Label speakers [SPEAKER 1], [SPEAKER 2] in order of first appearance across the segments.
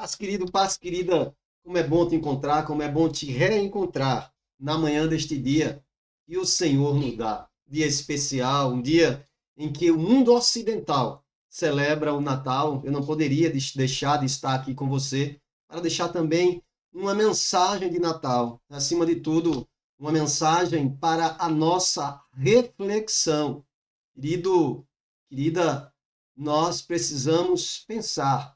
[SPEAKER 1] Paz querida, como é bom te encontrar, como é bom te reencontrar na manhã deste dia que o Senhor nos dá. Dia especial, um dia em que o mundo ocidental celebra o Natal. Eu não poderia deixar de estar aqui com você para deixar também uma mensagem de Natal. Acima de tudo, uma mensagem para a nossa reflexão. Querida, nós precisamos pensar,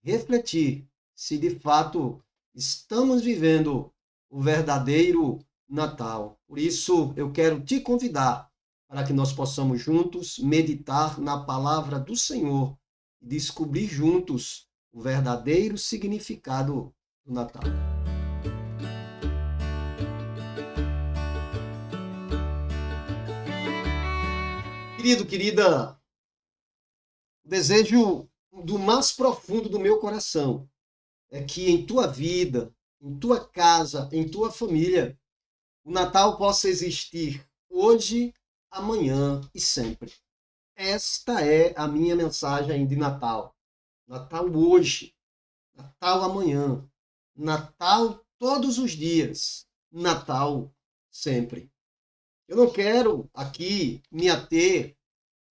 [SPEAKER 1] refletir se de fato estamos vivendo o verdadeiro Natal. Por isso, eu quero te convidar para que nós possamos juntos meditar na palavra do Senhor e descobrir juntos o verdadeiro significado do Natal. Querida, desejo do mais profundo do meu coração é que em tua vida, em tua casa, em tua família, o Natal possa existir hoje, amanhã e sempre. Esta é a minha mensagem de Natal. Natal hoje, Natal amanhã, Natal todos os dias, Natal sempre. Eu não quero aqui me ater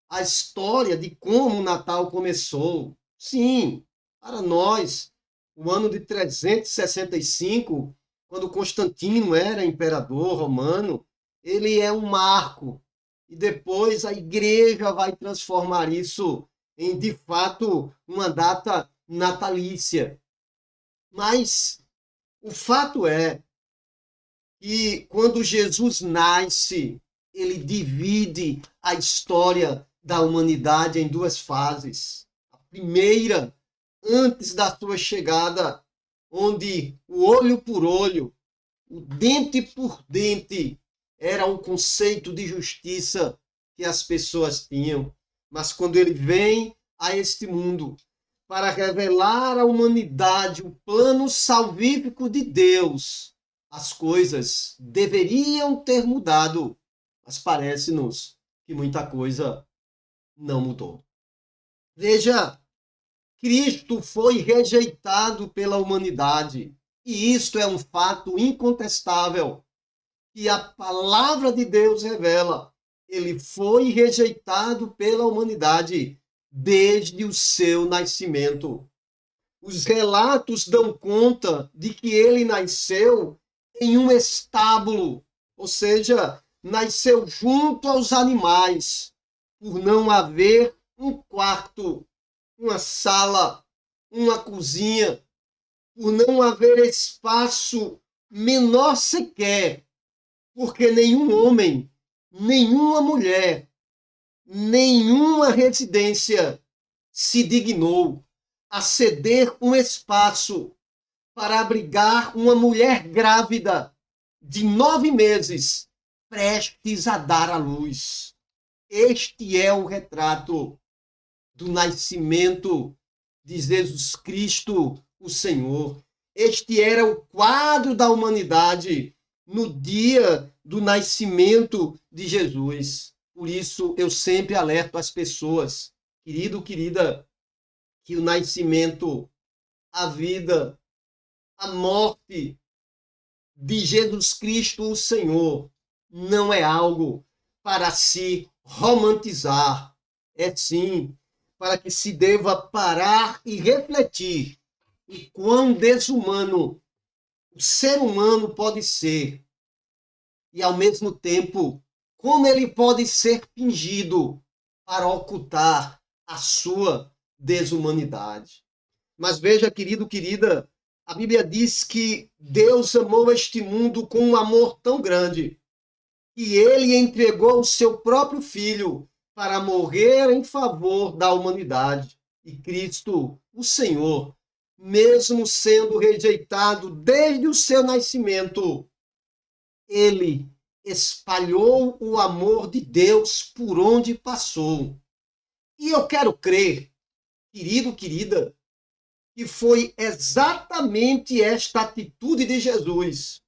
[SPEAKER 1] à história de como o Natal começou. Sim, para nós, o ano de 365, quando Constantino era imperador romano, ele é um marco. E depois a igreja vai transformar isso em, de fato, uma data natalícia. Mas o fato é que quando Jesus nasce, ele divide a história da humanidade em duas fases. A primeira, antes da sua chegada, onde o olho por olho, o dente por dente, era um conceito de justiça que as pessoas tinham. Mas quando ele vem a este mundo para revelar à humanidade o plano salvífico de Deus, as coisas deveriam ter mudado, mas parece-nos que muita coisa não mudou. Veja, Cristo foi rejeitado pela humanidade, e isto é um fato incontestável, que a palavra de Deus revela. Ele foi rejeitado pela humanidade desde o seu nascimento. Os relatos dão conta de que ele nasceu em um estábulo, ou seja, nasceu junto aos animais, por não haver um quarto, uma sala, uma cozinha, por não haver espaço menor sequer, porque nenhum homem, nenhuma mulher, nenhuma residência se dignou a ceder um espaço para abrigar uma mulher grávida de 9 meses, prestes a dar à luz. Este é o retrato do nascimento de Jesus Cristo, o Senhor. Este era o quadro da humanidade no dia do nascimento de Jesus. Por isso, eu sempre alerto as pessoas, querida, que o nascimento, a vida, a morte de Jesus Cristo, o Senhor, não é algo para se romantizar. É sim para que se deva parar e refletir o quão desumano o ser humano pode ser e, ao mesmo tempo, como ele pode ser fingido para ocultar a sua desumanidade. Mas veja, querida, a Bíblia diz que Deus amou este mundo com um amor tão grande que ele entregou o seu próprio filho para morrer em favor da humanidade. E Cristo, o Senhor, mesmo sendo rejeitado desde o seu nascimento, ele espalhou o amor de Deus por onde passou. E eu quero crer, querida, que foi exatamente esta atitude de Jesus,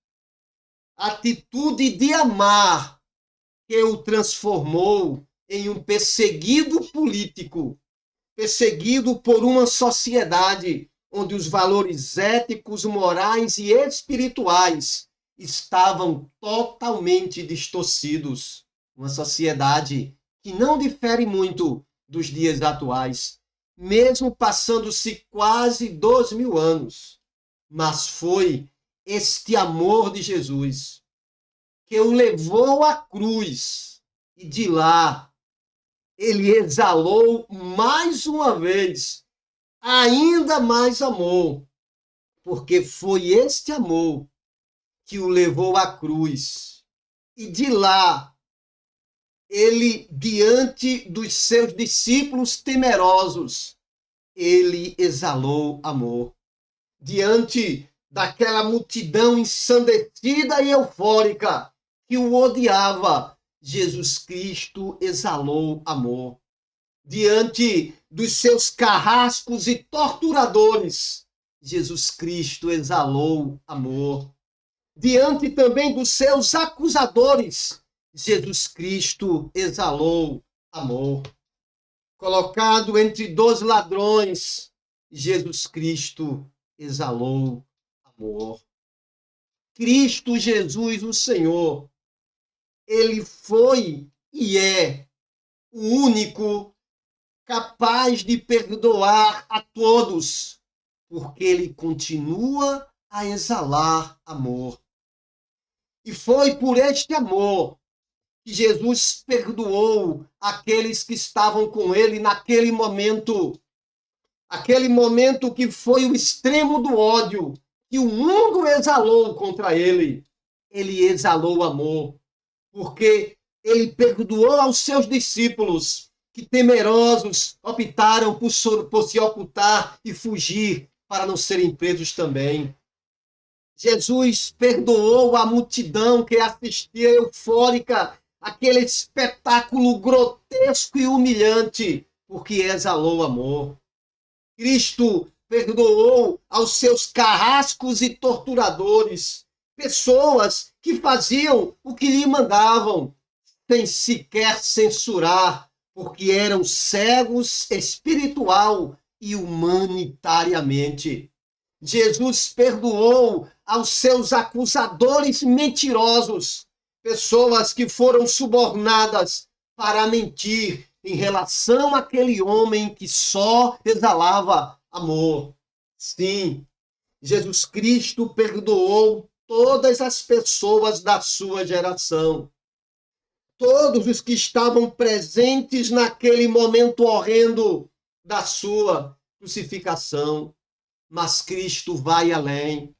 [SPEAKER 1] a atitude de amar, que o transformou em um perseguido político, perseguido por uma sociedade onde os valores éticos, morais e espirituais estavam totalmente distorcidos. Uma sociedade que não difere muito dos dias atuais, mesmo passando-se quase 2000 anos. Mas foi este amor de Jesus que o levou à cruz, e de lá ele exalou mais uma vez ainda mais amor, porque foi este amor que o levou à cruz. E de lá, ele, diante dos seus discípulos temerosos, ele exalou amor. Diante daquela multidão ensandecida e eufórica que o odiava, Jesus Cristo exalou amor. Diante dos seus carrascos e torturadores, Jesus Cristo exalou amor. Diante também dos seus acusadores, Jesus Cristo exalou amor. Colocado entre 2 ladrões, Jesus Cristo exalou amor. Cristo Jesus, o Senhor, ele foi e é o único capaz de perdoar a todos, porque ele continua a exalar amor. E foi por este amor que Jesus perdoou aqueles que estavam com ele naquele momento. Aquele momento que foi o extremo do ódio que o mundo exalou contra ele. Ele exalou amor, porque ele perdoou aos seus discípulos que, temerosos, optaram por se ocultar e fugir para não serem presos também. Jesus perdoou a multidão que assistia eufórica aquele espetáculo grotesco e humilhante, porque exalou amor. Cristo perdoou aos seus carrascos e torturadores, pessoas que faziam o que lhe mandavam, sem sequer censurar, porque eram cegos espiritual e humanitariamente. Jesus perdoou aos seus acusadores mentirosos, pessoas que foram subornadas para mentir em relação àquele homem que só exalava amor. Sim, Jesus Cristo perdoou todas as pessoas da sua geração. Todos os que estavam presentes naquele momento horrendo da sua crucificação. Mas Cristo vai além.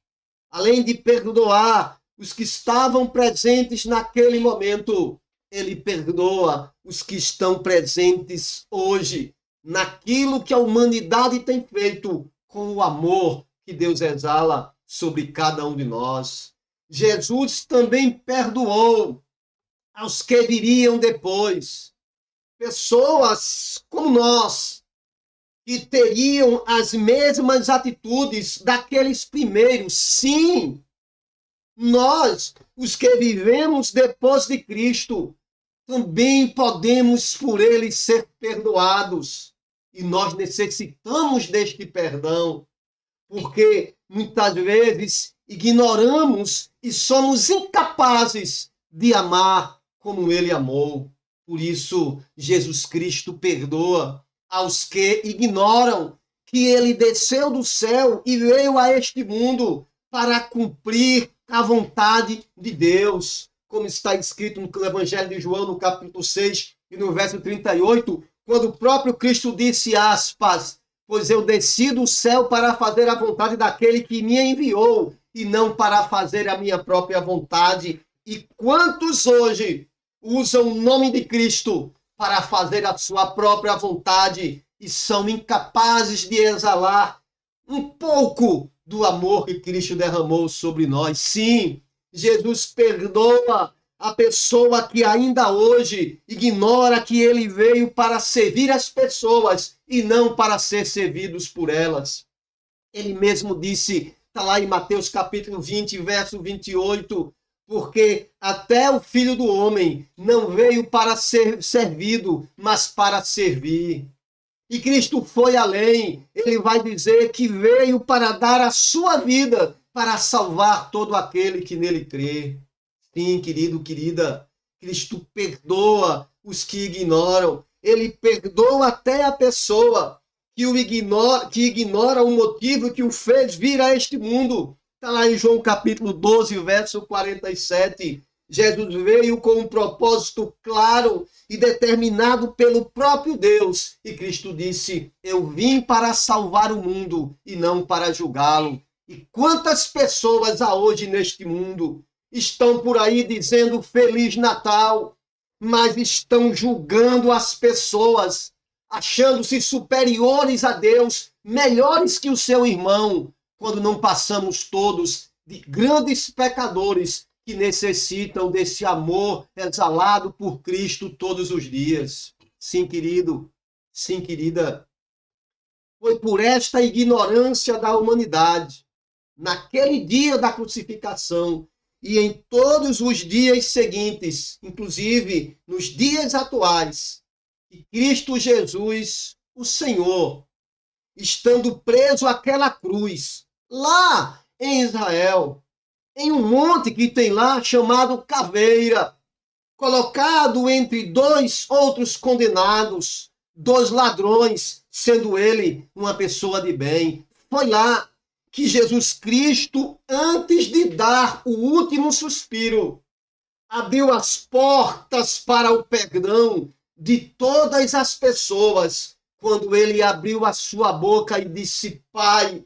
[SPEAKER 1] Além de perdoar os que estavam presentes naquele momento, ele perdoa os que estão presentes hoje, naquilo que a humanidade tem feito com o amor que Deus exala sobre cada um de nós. Jesus também perdoou aos que viriam depois, pessoas como nós, que teriam as mesmas atitudes daqueles primeiros. Sim, nós, os que vivemos depois de Cristo, também podemos por ele ser perdoados. E nós necessitamos deste perdão, porque muitas vezes ignoramos e somos incapazes de amar como ele amou. Por isso, Jesus Cristo perdoa aos que ignoram que ele desceu do céu e veio a este mundo para cumprir a vontade de Deus. Como está escrito no Evangelho de João, no capítulo 6 e no verso 38, quando o próprio Cristo disse, aspas, pois eu desci do céu para fazer a vontade daquele que me enviou e não para fazer a minha própria vontade. E quantos hoje usam o nome de Cristo para fazer a sua própria vontade e são incapazes de exalar um pouco do amor que Cristo derramou sobre nós? Sim, Jesus perdoa a pessoa que ainda hoje ignora que ele veio para servir as pessoas e não para ser servidos por elas. Ele mesmo disse, está lá em Mateus capítulo 20, verso 28, porque até o Filho do Homem não veio para ser servido, mas para servir. E Cristo foi além. Ele vai dizer que veio para dar a sua vida para salvar todo aquele que nele crê. Sim, querido, querida, Cristo perdoa os que ignoram. Ele perdoa até a pessoa que ignora o motivo que o fez vir a este mundo. Está lá em João capítulo 12, verso 47. Jesus veio com um propósito claro e determinado pelo próprio Deus. E Cristo disse: eu vim para salvar o mundo e não para julgá-lo. E quantas pessoas há hoje neste mundo estão por aí dizendo Feliz Natal, mas estão julgando as pessoas, achando-se superiores a Deus, melhores que o seu irmão, quando não passamos todos de grandes pecadores que necessitam desse amor exalado por Cristo todos os dias. Sim, querido, sim, querida. Foi por esta ignorância da humanidade, naquele dia da crucificação e em todos os dias seguintes, inclusive nos dias atuais, que Cristo Jesus, o Senhor, estando preso àquela cruz, lá em Israel, em um monte que tem lá chamado Caveira, colocado entre dois outros condenados, dois ladrões, sendo ele uma pessoa de bem. Foi lá que Jesus Cristo, antes de dar o último suspiro, abriu as portas para o perdão de todas as pessoas, quando ele abriu a sua boca e disse: Pai,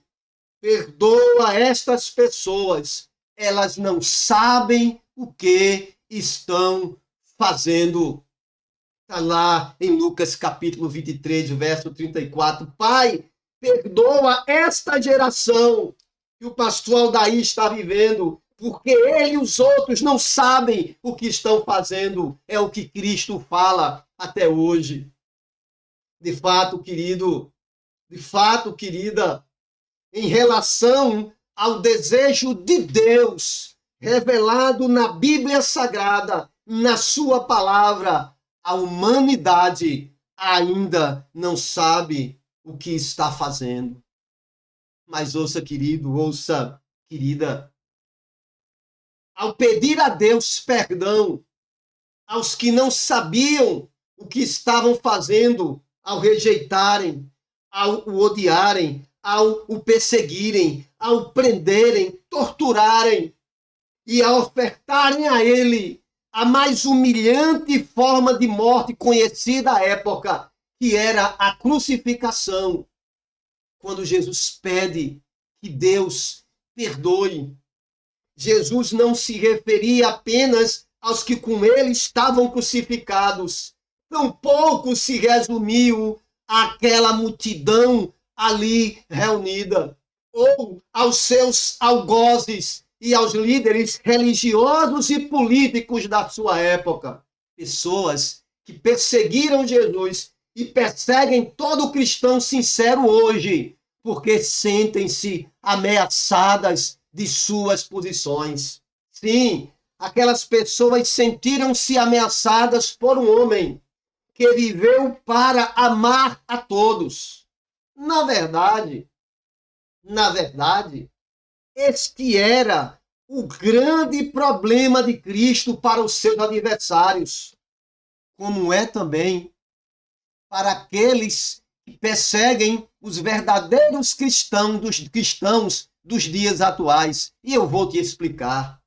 [SPEAKER 1] perdoa estas pessoas, elas não sabem o que estão fazendo. Está lá em Lucas capítulo 23, verso 34. Pai, perdoa esta geração que o pastor Aldair está vivendo, porque ele e os outros não sabem o que estão fazendo. É o que Cristo fala até hoje. De fato, querido, de fato, querida, em relação ao desejo de Deus revelado na Bíblia Sagrada, na sua palavra, a humanidade ainda não sabe o que está fazendo. Mas ouça, querido, ouça, querida, ao pedir a Deus perdão aos que não sabiam o que estavam fazendo, ao rejeitarem, ao o odiarem, ao o perseguirem, ao prenderem, torturarem e a ofertarem a ele a mais humilhante forma de morte conhecida à época, que era a crucificação. Quando Jesus pede que Deus perdoe, Jesus não se referia apenas aos que com ele estavam crucificados, tampouco se resumiu àquela multidão ali reunida, ou aos seus algozes e aos líderes religiosos e políticos da sua época. Pessoas que perseguiram Jesus e perseguem todo cristão sincero hoje, porque sentem-se ameaçadas de suas posições. Sim, aquelas pessoas sentiram-se ameaçadas por um homem que viveu para amar a todos. Na verdade, este era o grande problema de Cristo para os seus adversários, como é também para aqueles que perseguem os verdadeiros cristãos dos dias atuais. E eu vou te explicar.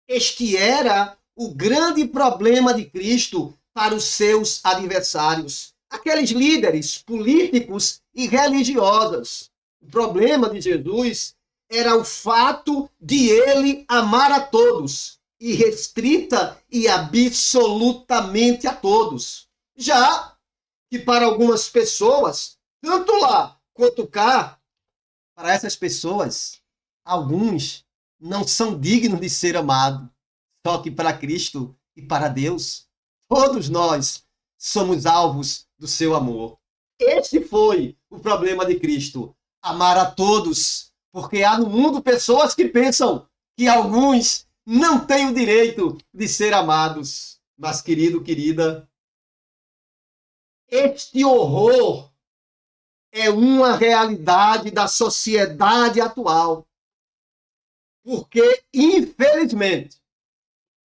[SPEAKER 1] Este era o grande problema de Cristo para os seus adversários, aqueles líderes políticos e religiosos. O problema de Jesus era o fato de ele amar a todos, irrestrita e absolutamente a todos. Já que para algumas pessoas, tanto lá quanto cá, para essas pessoas, alguns não são dignos de ser amados. Só que para Cristo e para Deus, todos nós somos alvos do seu amor. Este foi o problema de Cristo, amar a todos, porque há no mundo pessoas que pensam que alguns não têm o direito de ser amados. Mas, querido, querida, este horror é uma realidade da sociedade atual. Porque, infelizmente,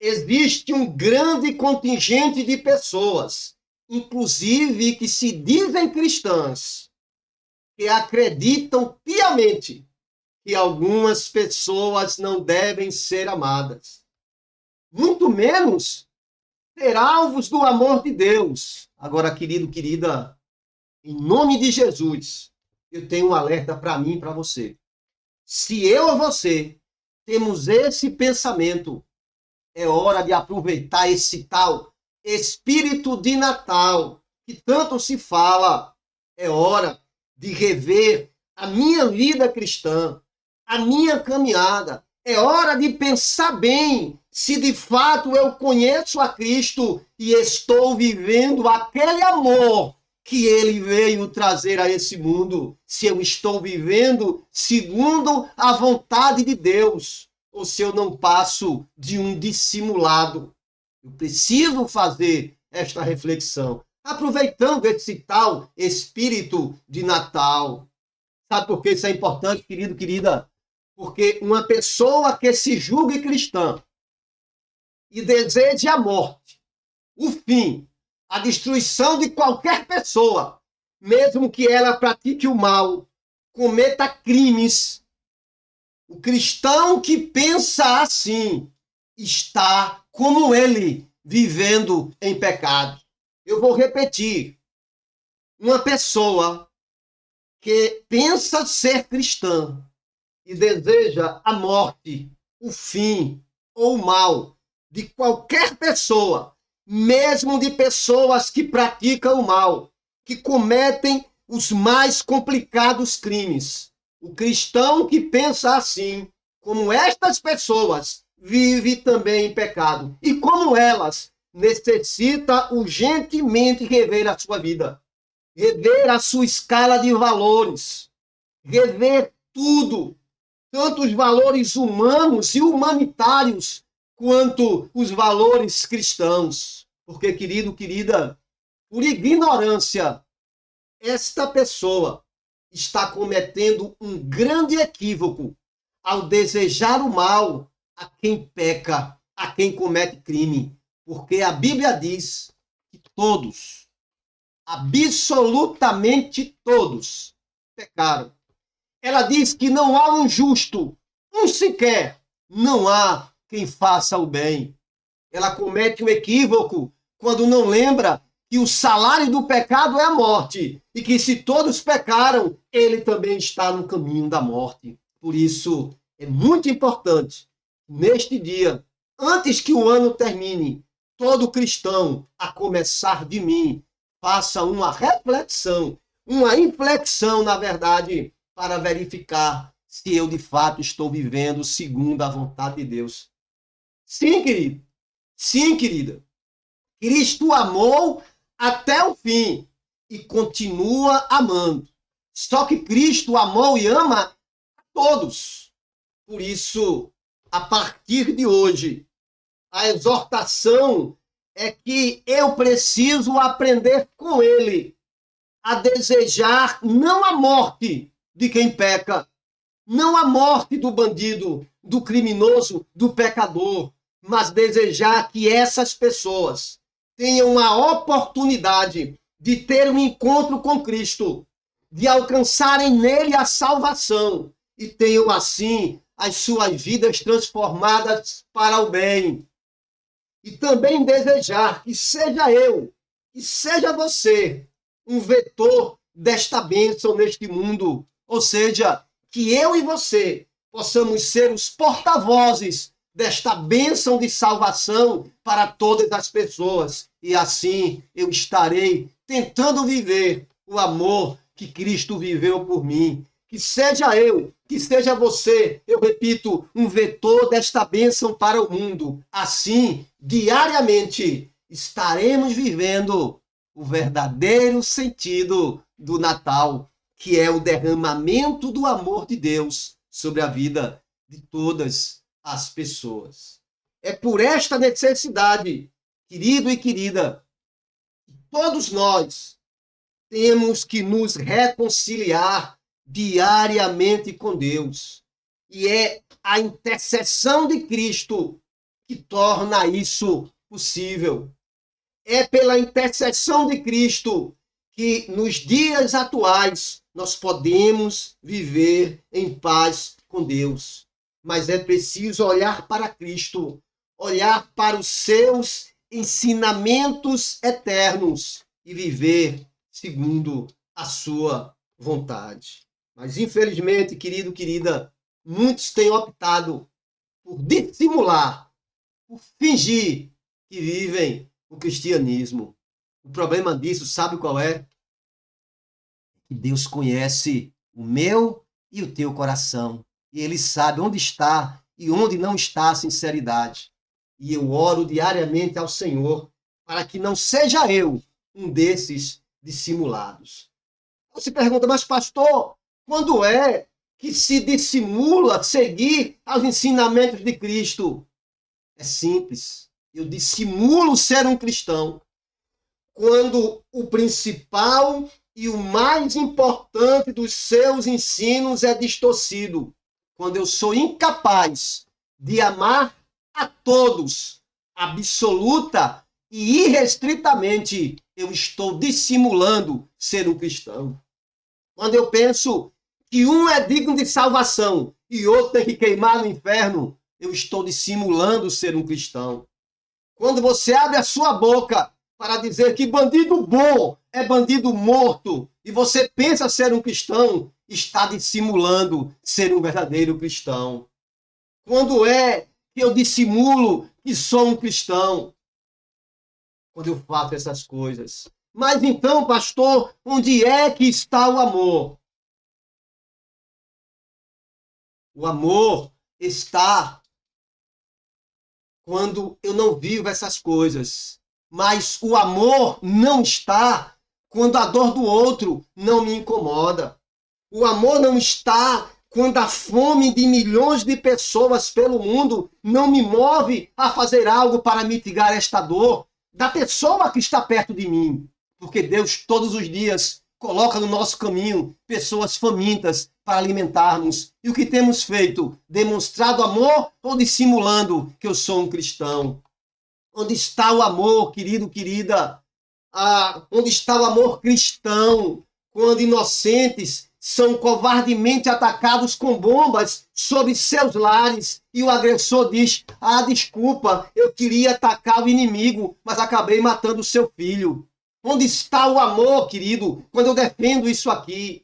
[SPEAKER 1] existe um grande contingente de pessoas, inclusive que se dizem cristãs, que acreditam piamente que algumas pessoas não devem ser amadas, muito menos ser alvos do amor de Deus. Agora, querido, querida, em nome de Jesus, eu tenho um alerta para mim e para você. Se eu ou você temos esse pensamento, é hora de aproveitar esse tal espírito de Natal, que tanto se fala. É hora de rever a minha vida cristã, a minha caminhada. É hora de pensar bem se de fato eu conheço a Cristo e estou vivendo aquele amor que ele veio trazer a esse mundo. Se eu estou vivendo segundo a vontade de Deus, ou se eu não passo de um dissimulado. Eu preciso fazer esta reflexão, aproveitando esse tal espírito de Natal. Sabe por que isso é importante, querido, querida? Porque uma pessoa que se julgue cristã e deseje a morte, o fim, a destruição de qualquer pessoa, mesmo que ela pratique o mal, cometa crimes, o cristão que pensa assim está, como ele, vivendo em pecado. Eu vou repetir. Uma pessoa que pensa ser cristã e deseja a morte, o fim ou o mal de qualquer pessoa, mesmo de pessoas que praticam o mal, que cometem os mais complicados crimes. O cristão que pensa assim, como estas pessoas, vive também em pecado. E como elas, necessita urgentemente rever a sua vida, rever a sua escala de valores, rever tudo, tanto os valores humanos e humanitários, quanto os valores cristãos. Porque, querido, querida, por ignorância, esta pessoa está cometendo um grande equívoco ao desejar o mal a quem peca, a quem comete crime. Porque a Bíblia diz que todos, absolutamente todos, pecaram. Ela diz que não há um justo, um sequer, não há quem faça o bem. Ela comete um equívoco quando não lembra que o salário do pecado é a morte e que se todos pecaram, ele também está no caminho da morte. Por isso, é muito importante, neste dia, antes que o ano termine, todo cristão, a começar de mim, faça uma reflexão, uma inflexão, na verdade, para verificar se eu de fato estou vivendo segundo a vontade de Deus. Sim, querido. Sim, querida. Cristo amou até o fim e continua amando. Só que Cristo amou e ama a todos. Por isso, a partir de hoje, a exortação é que eu preciso aprender com ele a desejar não a morte de quem peca, não a morte do bandido, do criminoso, do pecador, mas desejar que essas pessoas tenham a oportunidade de ter um encontro com Cristo, de alcançarem nele a salvação e tenham assim as suas vidas transformadas para o bem. E também desejar que seja eu, que seja você, um vetor desta bênção neste mundo. Ou seja, que eu e você possamos ser os porta-vozes desta bênção de salvação para todas as pessoas. E assim eu estarei tentando viver o amor que Cristo viveu por mim. Que seja eu, que seja você, eu repito, um vetor desta bênção para o mundo. Assim, diariamente, estaremos vivendo o verdadeiro sentido do Natal, que é o derramamento do amor de Deus sobre a vida de todas as pessoas. É por esta necessidade, querido e querida, que todos nós temos que nos reconciliar diariamente com Deus. E é a intercessão de Cristo que torna isso possível. É pela intercessão de Cristo que nos dias atuais nós podemos viver em paz com Deus. Mas é preciso olhar para Cristo, olhar para os seus ensinamentos eternos e viver segundo a sua vontade. Mas, infelizmente, querido, querida, muitos têm optado por dissimular, por fingir que vivem o cristianismo. O problema disso, sabe qual é? Que Deus conhece o meu e o teu coração. E Ele sabe onde está e onde não está a sinceridade. E eu oro diariamente ao Senhor para que não seja eu um desses dissimulados. Você pergunta, mas pastor, quando é que se dissimula seguir aos ensinamentos de Cristo? É simples. Eu dissimulo ser um cristão quando o principal e o mais importante dos seus ensinos é distorcido. Quando eu sou incapaz de amar a todos, absoluta e irrestritamente, eu estou dissimulando ser um cristão. Quando eu penso que um é digno de salvação e outro tem que queimar no inferno, eu estou dissimulando ser um cristão. Quando você abre a sua boca para dizer que bandido bom é bandido morto e você pensa ser um cristão, está dissimulando ser um verdadeiro cristão. Quando é que eu dissimulo que sou um cristão? Quando eu faço essas coisas. Mas então, pastor, onde é que está o amor? O amor está quando eu não vivo essas coisas. Mas o amor não está quando a dor do outro não me incomoda. O amor não está quando a fome de milhões de pessoas pelo mundo não me move a fazer algo para mitigar esta dor da pessoa que está perto de mim. Porque Deus todos os dias coloca no nosso caminho pessoas famintas para alimentarmos. E o que temos feito? Demonstrado amor ou dissimulando que eu sou um cristão? Onde está o amor, querido, querida? Onde está o amor cristão? Quando inocentes são covardemente atacados com bombas sobre seus lares e o agressor diz: desculpa, eu queria atacar o inimigo, mas acabei matando o seu filho. Onde está o amor, querido, quando eu defendo isso aqui?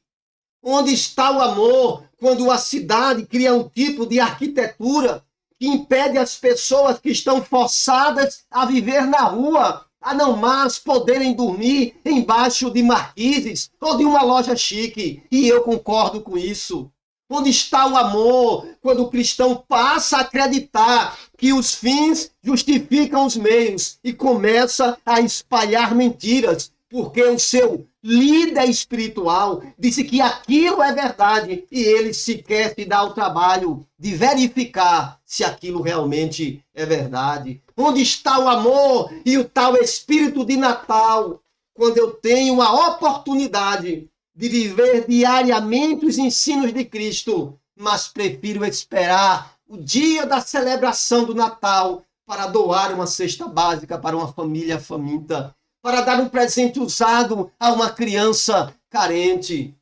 [SPEAKER 1] Onde está o amor quando a cidade cria um tipo de arquitetura que impede as pessoas que estão forçadas a viver na rua, a não mais poderem dormir embaixo de marquises ou de uma loja chique? E eu concordo com isso. Onde está o amor quando o cristão passa a acreditar que os fins justificam os meios e começa a espalhar mentiras, porque o seu líder espiritual disse que aquilo é verdade e ele sequer se dá o trabalho de verificar se aquilo realmente é verdade? Onde está o amor e o tal espírito de Natal, quando eu tenho a oportunidade de viver diariamente os ensinos de Cristo, mas prefiro esperar o dia da celebração do Natal para doar uma cesta básica para uma família faminta, para dar um presente usado a uma criança carente?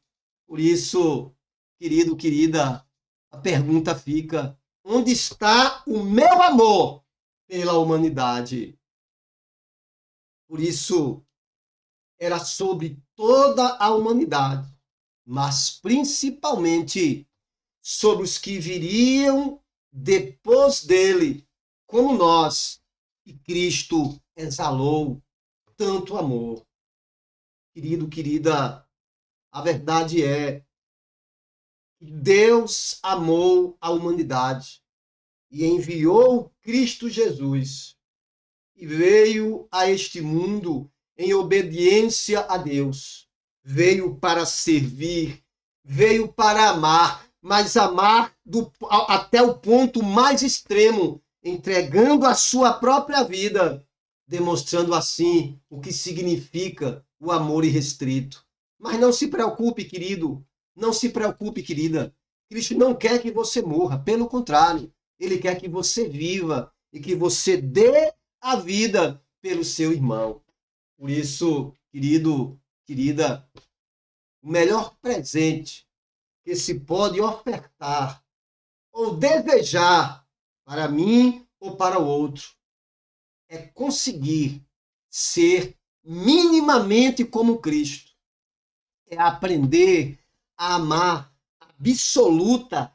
[SPEAKER 1] Por isso, querido, querida, a pergunta fica: onde está o meu amor pela humanidade? Por isso, era sobre toda a humanidade, mas principalmente sobre os que viriam depois dele, como nós, que Cristo exalou tanto amor. Querido, querida, a verdade é que Deus amou a humanidade e enviou Cristo Jesus e veio a este mundo em obediência a Deus. Veio para servir, veio para amar, mas amar até o ponto mais extremo, entregando a sua própria vida, demonstrando assim o que significa o amor irrestrito. Mas não se preocupe, querido. Não se preocupe, querida. Cristo não quer que você morra. Pelo contrário, ele quer que você viva e que você dê a vida pelo seu irmão. Por isso, querido, querida, o melhor presente que se pode ofertar ou desejar para mim ou para o outro é conseguir ser minimamente como Cristo. É aprender a amar absoluta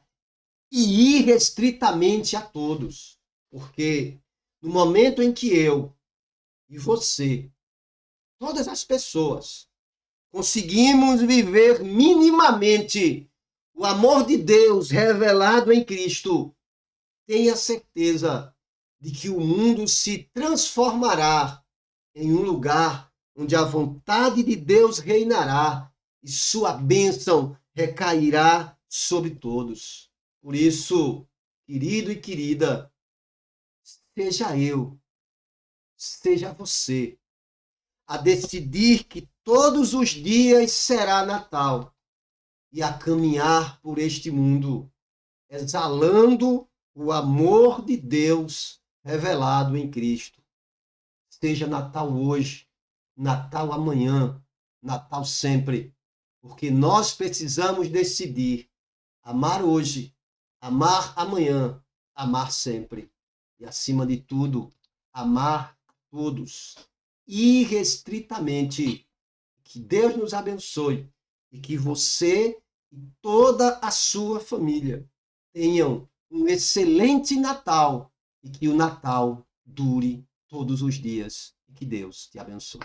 [SPEAKER 1] e irrestritamente a todos. Porque no momento em que eu e você, todas as pessoas, conseguimos viver minimamente o amor de Deus revelado em Cristo, tenha certeza de que o mundo se transformará em um lugar onde a vontade de Deus reinará e sua bênção recairá sobre todos. Por isso, querido e querida, seja eu, seja você, a decidir que todos os dias será Natal e a caminhar por este mundo, exalando o amor de Deus revelado em Cristo. Seja Natal hoje, Natal amanhã, Natal sempre, porque nós precisamos decidir amar hoje, amar amanhã, amar sempre. E, acima de tudo, amar a todos, irrestritamente. Que Deus nos abençoe e que você e toda a sua família tenham um excelente Natal e que o Natal dure todos os dias. E que Deus te abençoe.